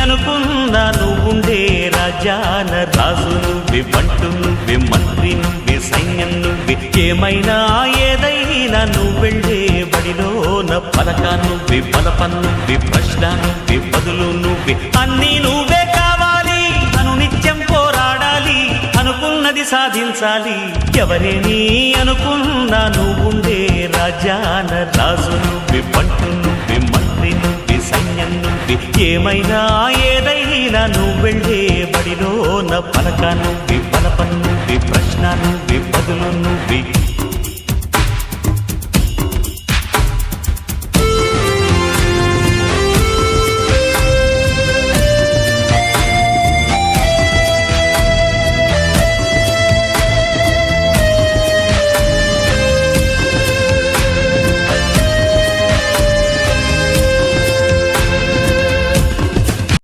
అనుకున్నా నువ్వుండే రాజాన రాజు నువ్వే, బంటు నువ్వే, మంత్రి నువ్వే, సైన్యం నువ్వే, ఏమైనా ఏదైనా నువ్వెళ్ళే బడిలోన పలక నువ్వే, బలపం నువ్వే, ప్రశ్న నువ్వే, బదులు నువ్వే, అన్నీ నువ్వే కావాలి. అను నిత్యం పోరాడాలి, అనుకున్నది సాధించాలి. ఎవరేని అనుకున్నా నువ్వుండే రాజాన రాజు నువ్వే, బంటు నువ్వే, మంత్రి నువ్వే, సైన్యం నువ్వే, ఏమైనా ఏదైనా నువ్వెళ్ళే బడిలోన పలక నువ్వే, బలపం నువ్వే, ప్రశ్న నువ్వే, బదులు నువ్వే.